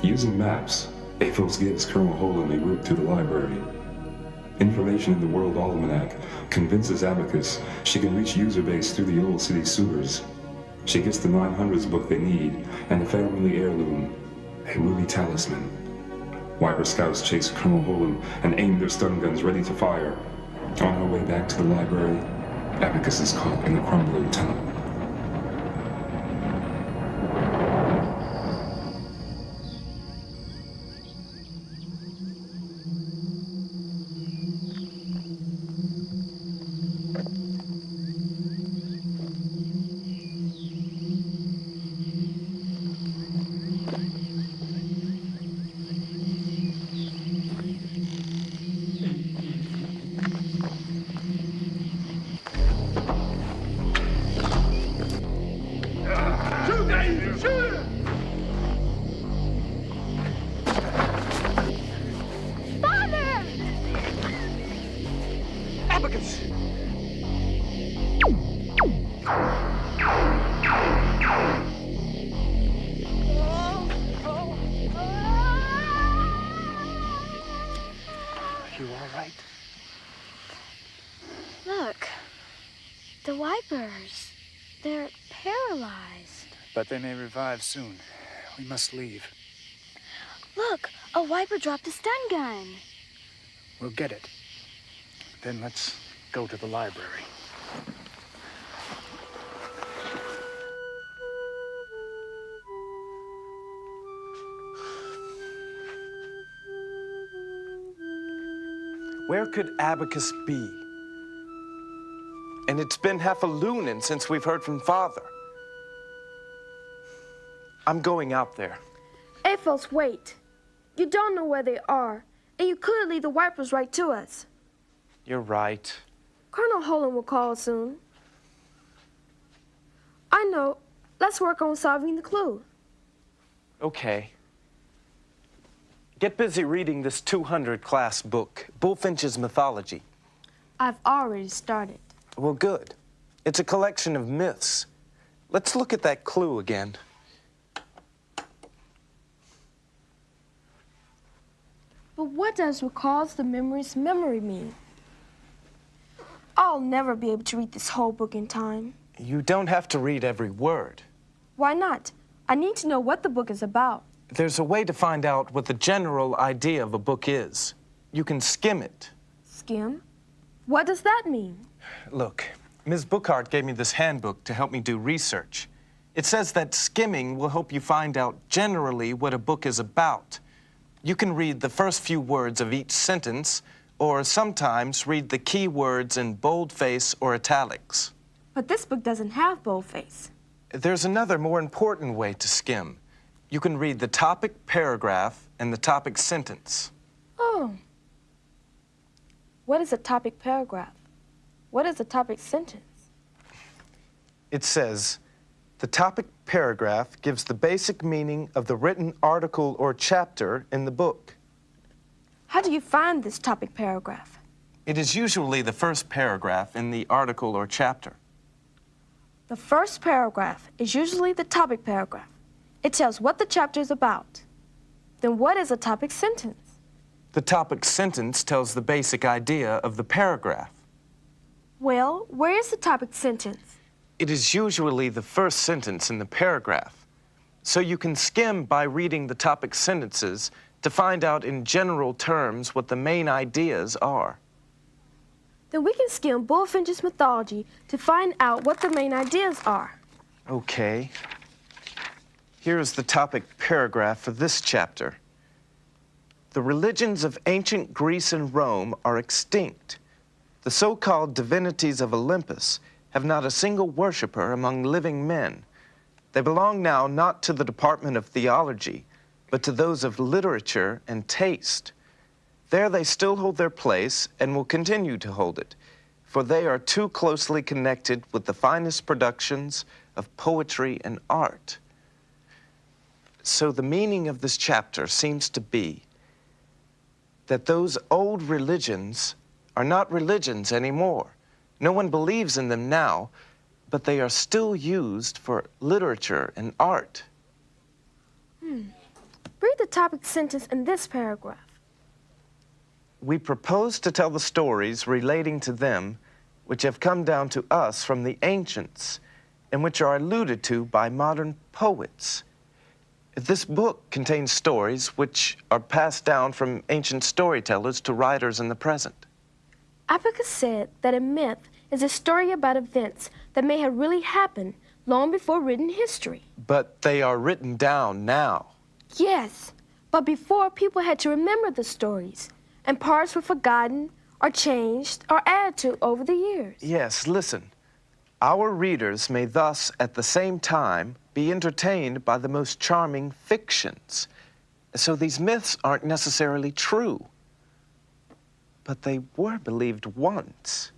Using maps, Athos gives Colonel Holland a route to the library. Information in the World Almanac convinces Abacus she can reach user base through the old city sewers. She gets the 900s book they need and a family heirloom, a ruby talisman. Wyver scouts chase Colonel Holland and aim their stun guns ready to fire. On her way back to the library, Abacus is caught in a crumbling tunnel. The Wipers. They're paralyzed. But they may revive soon. We must leave. Look, a Wiper dropped a stun gun. We'll get it. Then let's go to the library. Where could Abacus be? And it's been half a lunan since we've heard from Father. I'm going out there. Athos, wait. You don't know where they are, and you could lead the Wipers right to us. You're right. Colonel Holland will call soon. I know. Let's work on solving the clue. Okay. Get busy reading this 200 class book, Bullfinch's Mythology. I've already started. Well, good. It's a collection of myths. Let's look at that clue again. But what does recalls the memory's memory mean? I'll never be able to read this whole book in time. You don't have to read every word. Why not? I need to know what the book is about. There's a way to find out what the general idea of a book is. You can skim it. Skim? What does that mean? Look, Ms. Bookhart gave me this handbook to help me do research. It says that skimming will help you find out generally what a book is about. You can read the first few words of each sentence, or sometimes read the key words in boldface or italics. But this book doesn't have boldface. There's another more important way to skim. You can read the topic paragraph and the topic sentence. Oh. What is a topic paragraph? What is a topic sentence? It says, the topic paragraph gives the basic meaning of the written article or chapter in the book. How do you find this topic paragraph? It is usually the first paragraph in the article or chapter. The first paragraph is usually the topic paragraph. It tells what the chapter is about. Then what is a topic sentence? The topic sentence tells the basic idea of the paragraph. Well, where is the topic sentence? It is usually the first sentence in the paragraph. So you can skim by reading the topic sentences to find out in general terms what the main ideas are. Then we can skim Bullfinch's Mythology to find out what the main ideas are. Okay. Here's the topic paragraph for this chapter. The religions of ancient Greece and Rome are extinct. The so-called divinities of Olympus have not a single worshiper among living men. They belong now not to the department of theology, but to those of literature and taste. There they still hold their place and will continue to hold it, for they are too closely connected with the finest productions of poetry and art. So the meaning of this chapter seems to be that those old religions are not religions anymore. No one believes in them now, but they are still used for literature and art. Read the topic sentence in this paragraph. We propose to tell the stories relating to them which have come down to us from the ancients and which are alluded to by modern poets. This book contains stories which are passed down from ancient storytellers to writers in the present. Abacus said that a myth is a story about events that may have really happened long before written history. But they are written down now. Yes, but before people had to remember the stories, and parts were forgotten or changed or added to over the years. Yes, listen. Our readers may thus, at the same time, be entertained by the most charming fictions. So these myths aren't necessarily true. But they were believed once.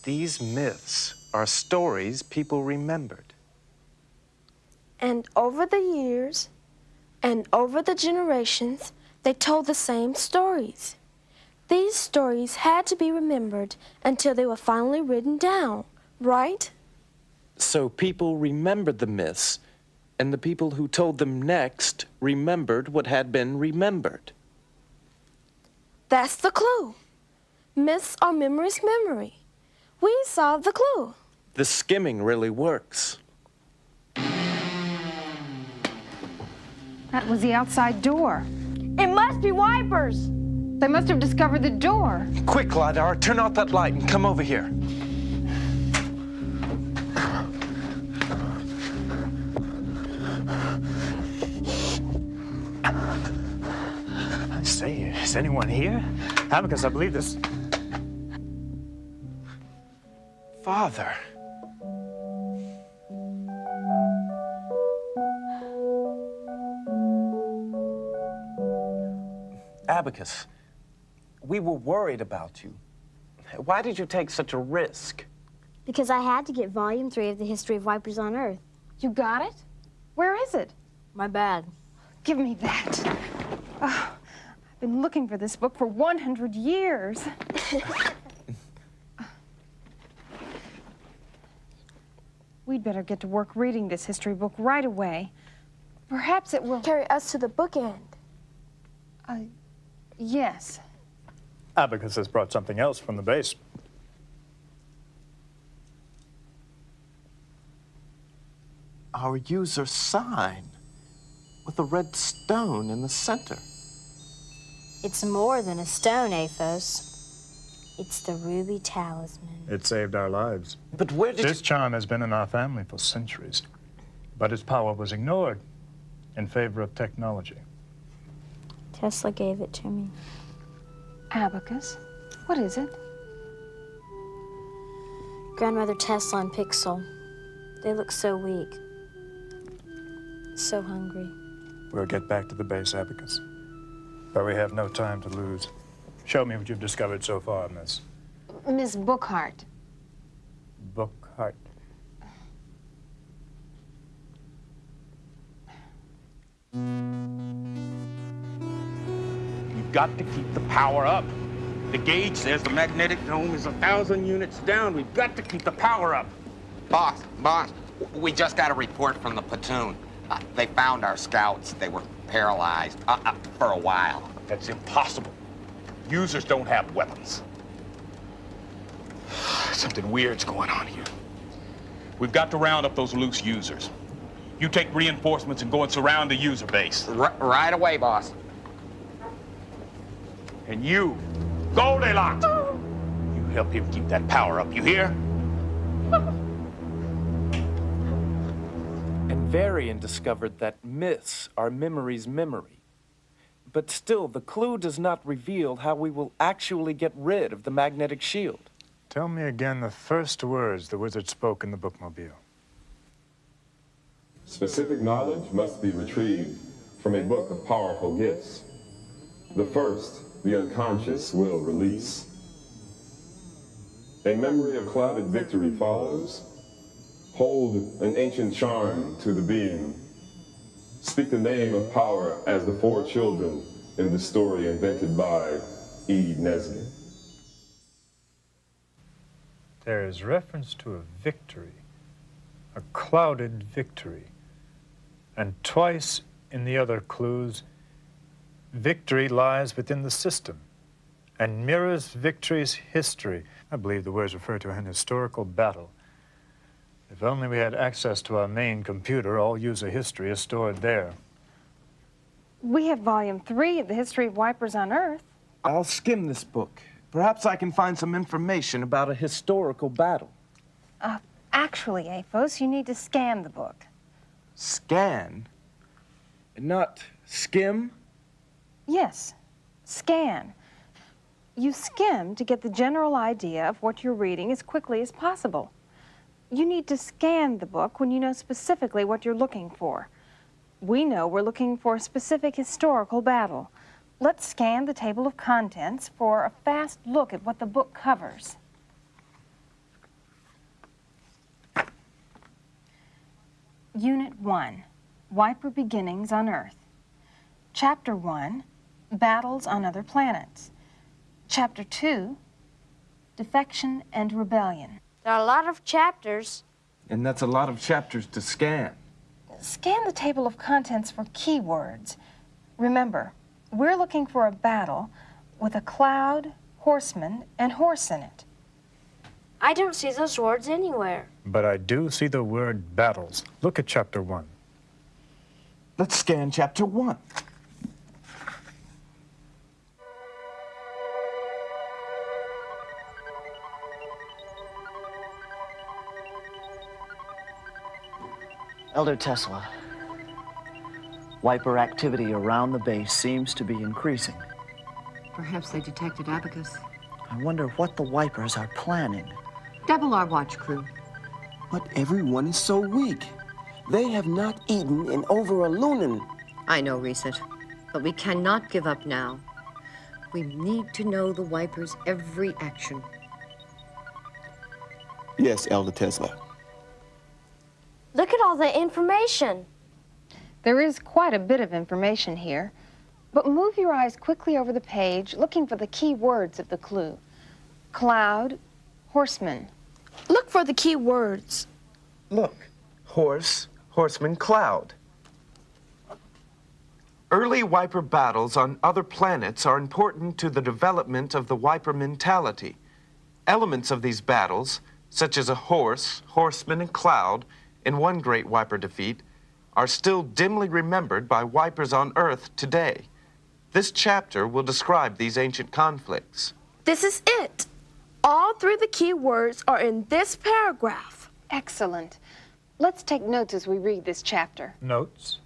These myths are stories people remembered. And over the years, and over the generations, they told the same stories. These stories had to be remembered until they were finally written down, right? So people remembered the myths, and the people who told them next remembered what had been remembered. That's the clue. Myths are memory's memory. We solved the clue. The skimming really works. That was the outside door. It must be wipers. They must have discovered the door. Quick, Lidar, turn off that light and come over here. I say, is anyone here? Abacus, I believe this. Father. Abacus, we were worried about you. Why did you take such a risk? Because I had to get Volume 3 of the History of Vipers on Earth. You got it? Where is it? My bag. Give me that. Oh, I've been looking for this book for 100 years. We'd better get to work reading this history book right away. Perhaps it will... Carry us to the bookend. Yes. Abacus has brought something else from the base. Our user sign with a red stone in the center. It's more than a stone, Athos. It's the ruby talisman. It saved our lives. But where did This charm has been in our family for centuries, but its power was ignored in favor of technology. Tesla gave it to me. Abacus? What is it? Grandmother Tesla and Pixel. They look so weak. So hungry. We'll get back to the base, Abacus. But we have no time to lose. Show me what you've discovered so far, Miss Miss Bookhart. Bookhart. We've got to keep the power up. The gauge says the magnetic dome is 1,000 units down. We've got to keep the power up. Boss, we just got a report from the platoon. They found our scouts. They were paralyzed for a while. That's impossible. Users don't have weapons. Something weird's going on here. We've got to round up those loose users. You take reinforcements and go and surround the user base. Right away, boss. And you, Goldilocks, you help him keep that power up, you hear? And Varian discovered that myths are memory's memory. but still the clue does not reveal how we will actually get rid of the magnetic shield. Tell me again the first words the wizard spoke in the bookmobile. Specific knowledge must be retrieved from a book of powerful gifts. The first, the unconscious, will release. A memory of clouded victory follows. Hold an ancient charm to the being. Speak the name of power as the four children in the story invented by E10. There is reference to a victory, a clouded victory. And twice in the other clues, victory lies within the system and mirrors victory's history. I believe the words refer to an historical battle. If only we had access to our main computer, all user history is stored there. We have Volume 3 of the History of Wipers on Earth. I'll skim this book. Perhaps I can find some information about a historical battle. Actually, Aphos, you need to scan the book. Scan? Not skim? Yes, scan. You skim to get the general idea of what you're reading as quickly as possible. You need to scan the book when you know specifically what you're looking for. We know we're looking for a specific historical battle. Let's scan the table of contents for a fast look at what the book covers. Unit 1, Wiper Beginnings on Earth. Chapter 1, Battles on Other Planets. Chapter 2, Defection and Rebellion. There are a lot of chapters. And that's a lot of chapters to scan. Scan the table of contents for keywords. Remember, we're looking for a battle with a cloud, horseman, and horse in it. I don't see those words anywhere. But I do see the word battles. Look at chapter 1. Let's scan chapter 1. Elder Tesla, Wiper activity around the base seems to be increasing. Perhaps they detected Abacus. I wonder what the Wipers are planning. Double our watch crew. But everyone is so weak. They have not eaten in over a lunan. I know, Reset, but we cannot give up now. We need to know the Wipers' every action. Yes, Elder Tesla. Look at all the information. There is quite a bit of information here, but move your eyes quickly over the page, looking for the key words of the clue. Cloud, horseman. Look for the key words. Look, horse, horseman, cloud. Early Wiper battles on other planets are important to the development of the Wiper mentality. Elements of these battles, such as a horse, horseman, and cloud, in one great Wiper defeat, are still dimly remembered by Wipers on Earth today. This chapter will describe these ancient conflicts. This is it. All three of the key words are in this paragraph. Excellent. Let's take notes as we read this chapter. Notes?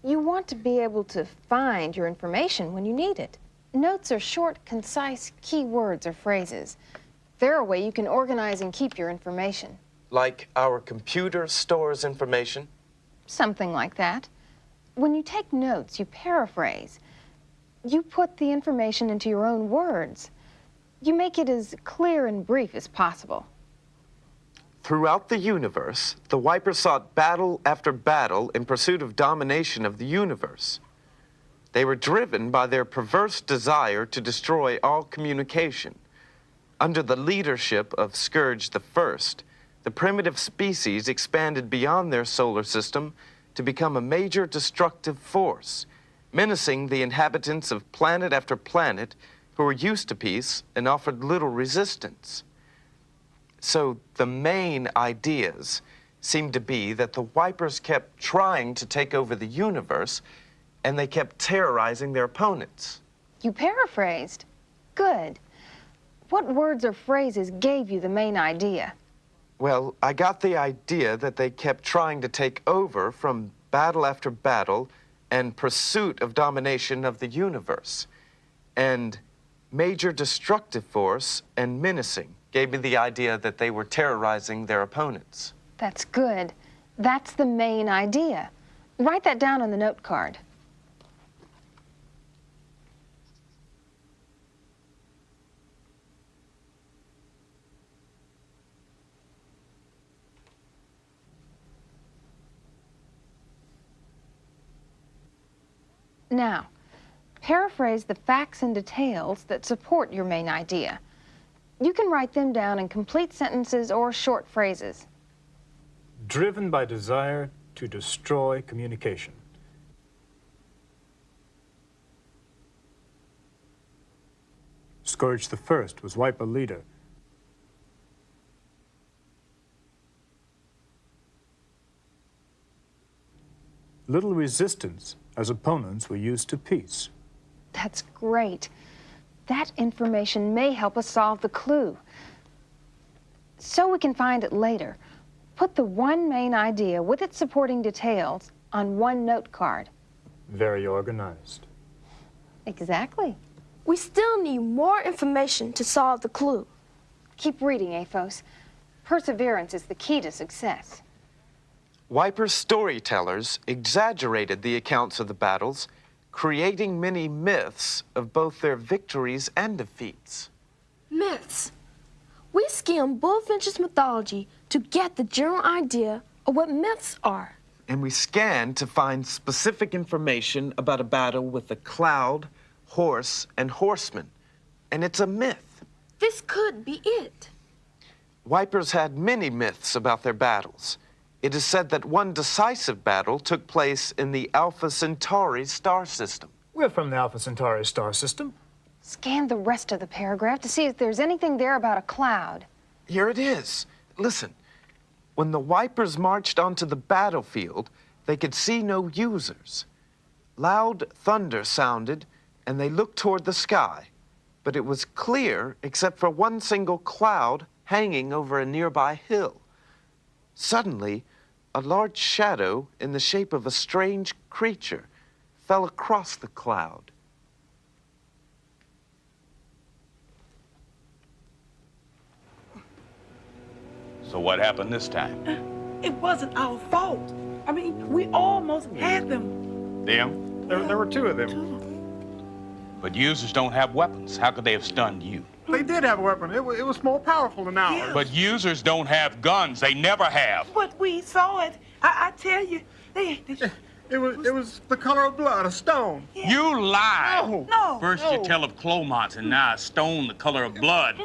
You want to be able to find your information when you need it. Notes are short, concise key words or phrases. They're a way you can organize and keep your information. Like our computer stores information? Something like that. When you take notes, you paraphrase. You put the information into your own words. You make it as clear and brief as possible. Throughout the universe, the Wipers sought battle after battle in pursuit of domination of the universe. They were driven by their perverse desire to destroy all communication. Under the leadership of Scourge I, the primitive species expanded beyond their solar system to become a major destructive force, menacing the inhabitants of planet after planet who were used to peace and offered little resistance. So the main ideas seemed to be that the Wipers kept trying to take over the universe, and they kept terrorizing their opponents. You paraphrased. Good. What words or phrases gave you the main idea? Well, I got the idea that they kept trying to take over from battle after battle and pursuit of domination of the universe. And major destructive force and menacing gave me the idea that they were terrorizing their opponents. That's good. That's the main idea. Write that down on the note card. Now, paraphrase the facts and details that support your main idea. You can write them down in complete sentences or short phrases. Driven by desire to destroy communication. Scourge the First was Wiper leader. Little resistance as opponents were used to peace. That's great. That information may help us solve the clue. So we can find it later. Put the one main idea with its supporting details on one note card. Very organized. Exactly. We still need more information to solve the clue. Keep reading, Aphos. Perseverance is the key to success. Wiper's storytellers exaggerated the accounts of the battles, creating many myths of both their victories and defeats. Myths. We skim Bullfinch's mythology to get the general idea of what myths are. And we scanned to find specific information about a battle with a cloud, horse, and horseman. And it's a myth. This could be it. Wipers had many myths about their battles. It is said that one decisive battle took place in the Alpha Centauri star system. We're from the Alpha Centauri star system. Scan the rest of the paragraph to see if there's anything there about a cloud. Here it is. Listen. When the Wipers marched onto the battlefield, they could see no users. Loud thunder sounded, and they looked toward the sky. But it was clear except for one single cloud hanging over a nearby hill. Suddenly, a large shadow in the shape of a strange creature fell across the cloud. So what happened this time? It wasn't our fault. I mean, we almost had them. Them? There were two of them. But users don't have weapons. How could they have stunned you? They did have a weapon. It was more powerful than ours. Yeah. But users don't have guns. They never have. But we saw it. I tell you, It was the color of blood, a stone. Yeah. You lie. No. First you tell of Clomonts and now a stone the color of blood.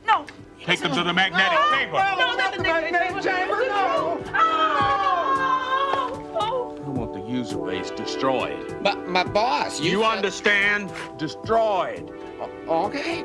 No. Take them to the magnetic chamber. No, not the magnetic chamber. No. I want the user base destroyed. But, boss, You understand? Destroyed. Okay.